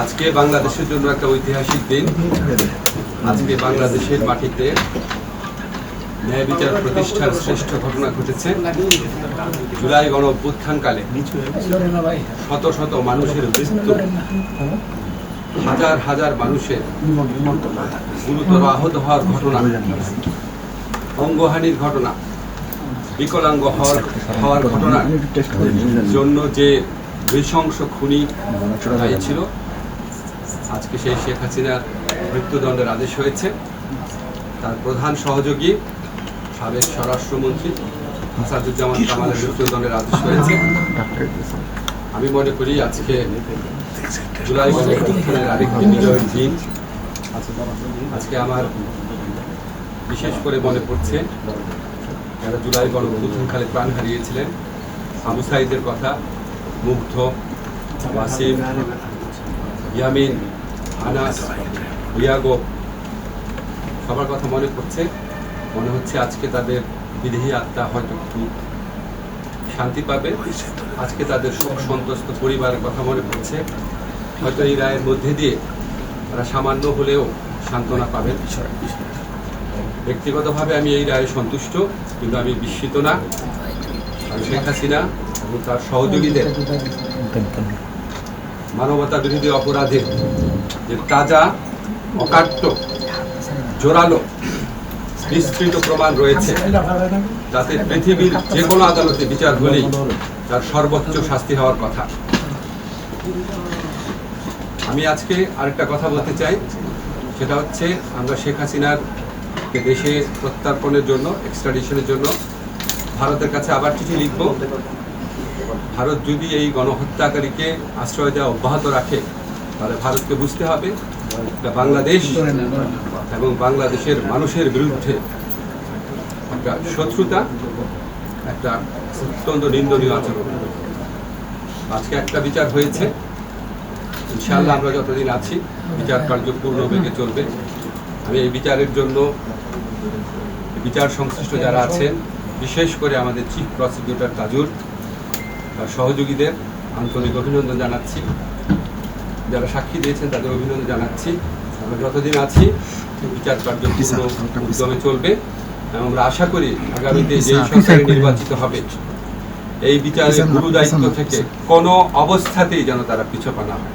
আজকে বাংলাদেশের জন্য একটা ঐতিহাসিক দিন। আজকে বাংলাদেশের মাটিতে ন্যায় বিচার প্রতিষ্ঠার শ্রেষ্ঠ ঘটনা ঘটেছে। জুলাই গণ অভ্যুত্থানকালে শত শত মানুষের মৃত্যু, হাজার হাজার মানুষের গুরুতর আহত হওয়ার ঘটনা, অঙ্গহানির ঘটনা, বিকলাঙ্গ হওয়ার ঘটনার জন্য যে নৃশংস খুনি ছিল, আজকে সেই শেখ হাসিনার মৃত্যুদণ্ডের আদেশ হয়েছে। তার প্রধান সহযোগী সাবেক স্বরাষ্ট্রমন্ত্রী আসাদুজ্জামান কামালের মৃত্যুদণ্ডের আদেশ হয়েছে। আমি মনে করি আজকে জুলাই গণ অভ্যুত্থানের আরেকটি বিজয়ের দিন। আজকে আমার বিশেষ করে মনে পড়ছে যারা জুলাই গণ অভ্যুত্থানকালে প্রাণ হারিয়েছিলেন, আবু সাঈদের কথা, মুগ্ধ, ওয়াসিম, ইয়ামিন, আনাস, ইয়াগো, সবার কথা মনে পড়ছে। মনে হচ্ছে আজকে তাদের বিদেহী আত্মা হয়তো একটু শান্তি পাবে। আজকে তাদের শোক সন্তস্ত পরিবারের কথা মনে পড়ছে। হয়তো এই রায়ের মধ্যে দিয়ে তারা সামান্য হলেও সান্ত্বনা পাবেন। ব্যক্তিগতভাবে আমি এই রায়ে সন্তুষ্ট, কিন্তু আমি বিস্মিত না। শেখ হাসিনা এবং তার সহযোগীদের মানবতা বিরোধী অপরাধের যে তাজা, অকাট্য, জোরালো, বিস্তৃত প্রমাণ রয়েছে, যাতে পৃথিবীর যে কোনো আদালতে বিচার হলেই তার সর্বোচ্চ শাস্তি হওয়ার কথা। আমি আজকে আরেকটা কথা বলতে চাই, সেটা হচ্ছে আমরা শেখ হাসিনার দেশে প্রত্যার্পণের জন্য, এক্সট্রাডিশনের জন্য ভারতের কাছে আবার চিঠি লিখব। ভারত যদি এই গণহত্যাকারীকে আশ্রয় দেওয়া অব্যাহত রাখে, তাহলে ভারতকে বুঝতে হবে বাংলাদেশ এবং বাংলাদেশের মানুষের বিরুদ্ধে একটা শত্রুতা, একটা অত্যন্ত নিন্দনীয় আচরণ। আজকে একটা বিচার হয়েছে, ইনশাআল্লাহ আমরা যতদিন আছি বিচার কার্য পূর্ণ বেগে চলবে। আমি এই বিচারের জন্য বিচার সংশ্লিষ্ট যারা আছেন, বিশেষ করে আমাদের চিফ প্রসিকিউটর তাজুল, তার সহযোগীদের আন্তরিক অভিনন্দন জানাচ্ছি। যারা সাক্ষী দিয়েছেন তাদের অভিনন্দন জানাচ্ছি। আমরা যতদিন আছি বিচার কার্য পূর্ণ উদ্যমে চলবে এবং আমরা আশা করি আগামীতে যে সরকার নির্বাচিত হবে, এই বিচারের গুরু দায়িত্ব থেকে কোনো অবস্থাতেই যেন তারা পিছপা না হয়।